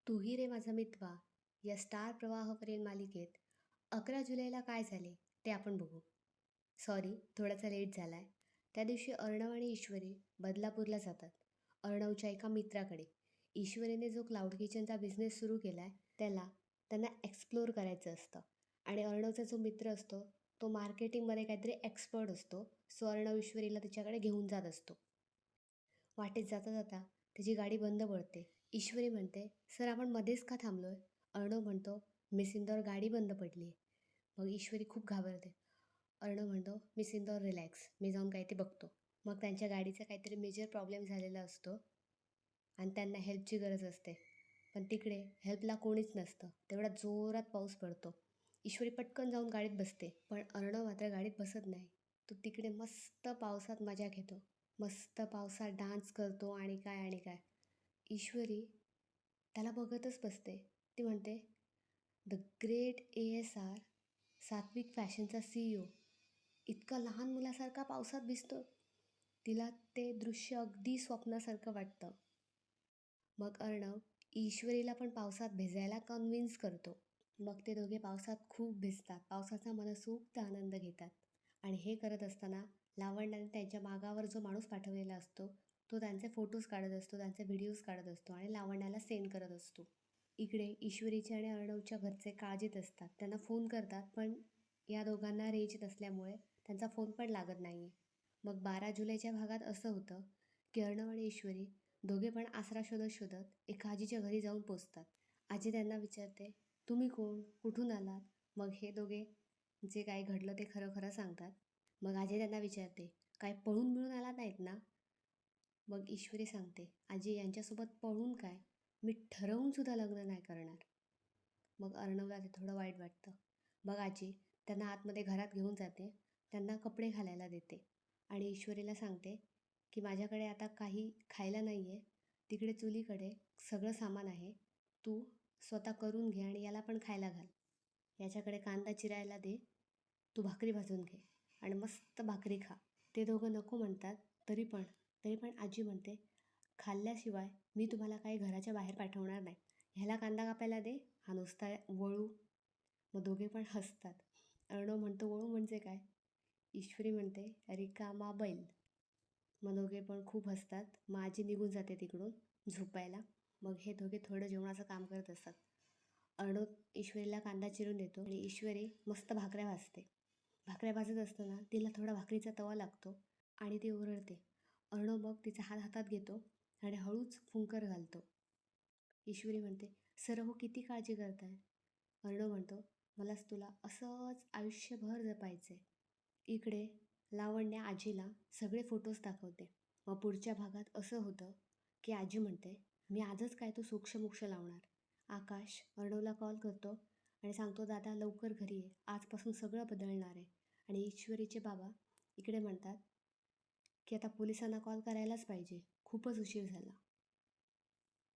तूही रे माझा मितवा या स्टार प्रवाहवरील मालिकेत 11 जुलैला काय झाले ते आपण बघू. सॉरी, थोडासा लेट झाला आहे. त्या दिवशी अर्णव आणि ईश्वरी बदलापूरला जातात अर्णवच्या एका मित्राकडे. ईश्वरीने जो क्लाउड किचनचा बिझनेस सुरू केला आहे त्यांना एक्सप्लोअर करायचं असतं. आणि अर्णवचा जो मित्र असतो तो मार्केटिंगमध्ये काहीतरी एक्सपर्ट असतो. सो अर्णव ईश्वरीला तिच्याकडे घेऊन जात असतो. वाटेत जाता जाता त्याची गाडी बंद पडते. ईश्वरी म्हणते, सर आपण मध्येच का थांबलो आहे? अर्णव म्हणतो, मिस इंदौर गाडी बंद पडली आहे. मग ईश्वरी खूप घाबरते. अर्णव म्हणतो, मिस इंदौर रिलॅक्स, मी जाऊन काय ते बघतो. मग त्यांच्या गाडीचा काहीतरी मेजर प्रॉब्लेम झालेला असतो आणि त्यांना हेल्पची गरज असते. पण तिकडे हेल्पला कोणीच नसतं. तेवढा जोरात पाऊस पडतो. ईश्वरी पटकन जाऊन गाडीत बसते, पण अर्णव मात्र गाडीत बसत नाही. तो तिकडे मस्त पावसात मजा घेतो. मस्त पावसात डान्स करतो आणि काय. ईश्वरी त्याला बघतच बसते. ती म्हणते, द ग्रेट ASR, सात्विक फॅशनचा CEO इतका लहान मुलासारखा पावसात भिजतो. तिला ते दृश्य अगदी स्वप्नासारखं वाटतं. मग अर्णव ईश्वरीला पण पावसात भिजायला कन्व्हिन्स करतो. मग ते दोघे पावसात खूप भिजतात, पावसाचा मनसोक्त आनंद घेतात. आणि हे करत असताना लावण्याने त्यांच्या मागावर जो माणूस पाठवलेला असतो तो त्यांचे फोटोज काढत असतो, त्यांचे व्हिडिओज काढत असतो आणि लावण्याला सेंड करत असतो. इकडे ईश्वरीचे आणि अर्णवच्या घरचे काळजीत असतात. त्यांना फोन करतात, पण या दोघांना रेंज नसल्यामुळे त्यांचा फोन पण लागत नाही आहे. मग 12 जुलैच्या भागात असं होतं की अर्णव आणि ईश्वरी दोघे पण आसरा शोधत शोधत एका आजीच्या घरी जाऊन पोचतात. आजी त्यांना विचारते, तुम्ही कोण, कुठून आलात? मग हे दोघे जे काही घडलं ते खरं खरं सांगतात. मग आजी त्यांना विचारते, काय पळून मिळून आलात नाहीत ना? मग ईश्वरी सांगते, आजी यांच्यासोबत पळून काय, मी ठरवून सुद्धा लग्न नाही करणार. मग अर्णवला ते थोडं वाईट वाटतं. मग आजी त्यांना आतमध्ये घरात घेऊन जाते, त्यांना कपडे घालायला देते आणि ईश्वरीला सांगते की माझ्याकडे आता काही खायला नाही आहे, तिकडे चुलीकडे सगळं सामान आहे, तू स्वतः करून घे आणि याला पण खायला घाल. याच्याकडे कांदा चिरायला दे, तू भाकरी भाजून घे आणि मस्त भाकरी खा. ते दोघं नको म्हणतात. तरी पण आजी म्हणते, खाल्ल्याशिवाय मी तुम्हाला काही घराच्या बाहेर पाठवणार नाही. ह्याला कांदा कापायला दे, हा नुसता वळू. मग दोघे पण हसतात. अर्णव म्हणतो, वळू म्हणजे काय? ईश्वरी म्हणते, रिकामा बैल. मग दोघे पण खूप हसतात. मग आजी निघून जाते तिकडून झोपायला. मग हे दोघे थोडं जेवणाचं काम करत असतात. अर्णव ईश्वरीला कांदा चिरून देतो आणि ईश्वरी मस्त भाकऱ्या भाजते. भाकऱ्या भाजत असताना तिला थोडा भाकरीचा तवा लागतो आणि ती ओरडते. अर्णव मग तिचा हात हातात घेतो आणि हळूच फुंकर घालतो. ईश्वरी म्हणते, सर हो किती काळजी करताय? अर्णव म्हणतो, मलाच तुला असंच आयुष्यभर जपायचं आहे. इकडे लावण्य आजीला सगळे फोटोज दाखवते. मग पुढच्या भागात असं होतं की आजी म्हणते, मी आजच काय तो सूक्ष्ममुक्ष लावणार. आकाश अर्णवला कॉल करतो आणि सांगतो, दादा लवकर घरी ये, आजपासून सगळं बदलणार आहे. आणि ईश्वरीचे बाबा इकडे म्हणतात की आता पोलिसांना कॉल करायलाच पाहिजे, खूपच उशीर झाला.